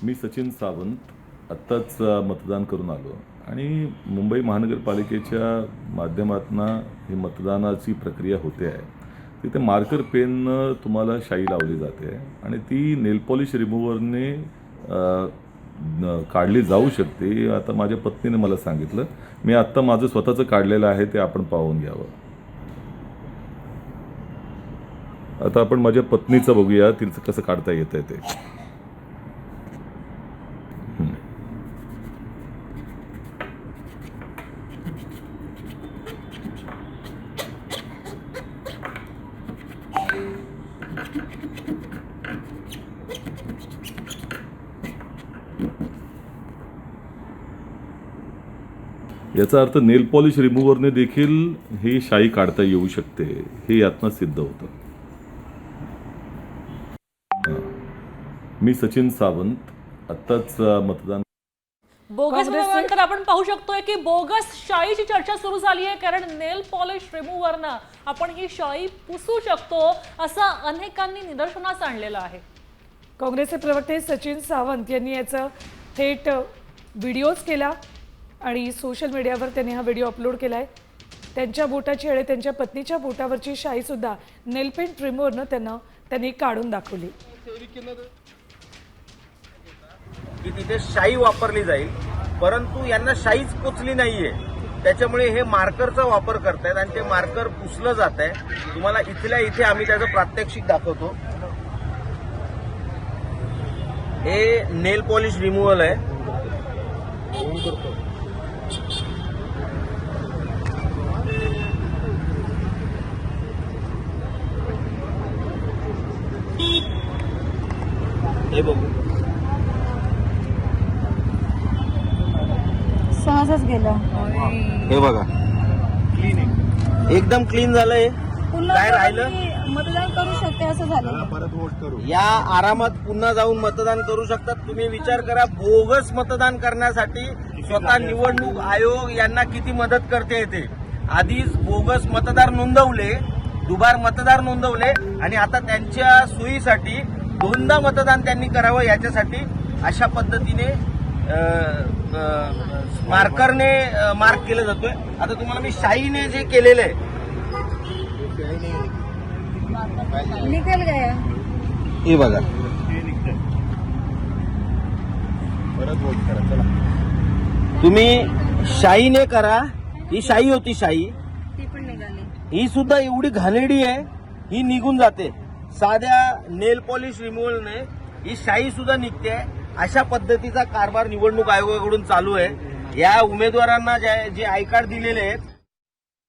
मी सचिन सावंत आत्ताच मतदान करून आलो आणि मुंबई महानगरपालिकेच्या माध्यमातून ही मतदानाची प्रक्रिया होते आहे. तिथे मार्कर पेननं तुम्हाला शाई लावली जाते आणि ती नेल पॉलिश रिमूव्हरने काढली जाऊ शकते. आता माझ्या पत्नीने मला सांगितलं. मी आत्ता माझं स्वतःचं काढलेलं आहे ते आपण पाहून घ्यावं. आता आपण माझ्या पत्नीचं बघूया तिचं कसं काढता येतंय ते. याचा अर्थ नेल पॉलिश रिमूव्हरने देखील ही शाई काढता येऊ शकते हे यातनं सिद्ध होतं. मी सचिन सावंत आत्ताच मतदान. बोगस म्हणल्यानंतर आपण पाहू शकतोय की बोगस शाईची चर्चा सुरू झाली आहे, कारण नेल पॉलिश रिमूव्हरनं आपण ही शाई पुसू शकतो असं अनेकांनी निदर्शनास आणलेलं आहे. काँग्रेसचे प्रवक्ते सचिन सावंत यांनी याचा थेट व्हिडिओज केला आणि सोशल मीडियावर त्यांनी हा व्हिडिओ अपलोड केलाय. त्यांच्या बोटाची आणि त्यांच्या पत्नीच्या बोटावरची शाई सुद्धा नेल पेंट रिमूव्हरनं त्यांनी काढून दाखवली. की तिथे शाई वापरली जाईल, परंतु यांना शाईच पोचली नाहीये. त्याच्यामुळे हे मार्करचा वापर करतायत आणि ते मार्कर पुसलं जात आहे. तुम्हाला इथल्या इथे आम्ही त्याचं प्रात्यक्षिक दाखवतो. हे नेल पॉलिश रिमूव्हल आहे. हे बघू, सहजच गेलं. हे बघा, क्लीन आहे, एकदम क्लीन झालंय. काय राहिलं? मतदान करू शकते असं झालं. या आरामात पुन्हा जाऊन मतदान करू शकतात. तुम्ही विचार करा, बोगस मतदान करण्यासाठी स्वतः निवडणूक आयोग यांना किती मदत करते येते. आधीच बोगस मतदार नोंदवले, दुबार मतदार नोंदवले आणि आता त्यांच्या सोयीसाठी दोनदा मतदान त्यांनी करावं याच्यासाठी अशा पद्धतीने मार्करने मार्क केलं जातोय. आता तुम्हाला मी शाईने जे केलेलं आहे निकल गया. हे बघा, तुम्ही शाईने करा. ही शाई होती, शाई ती पण निघाली. ही सुद्धा एवढी घाणेरडी आहे, ही निघून जाते. साध्या नेल पॉलिश रिमूव्हलने ही शाई सुद्धा निघते. अशा पद्धतीचा कारभार निवडणूक आयोगाकडून चालू आहे. या उमेदवारांना जे आय कार्ड दिलेले आहेत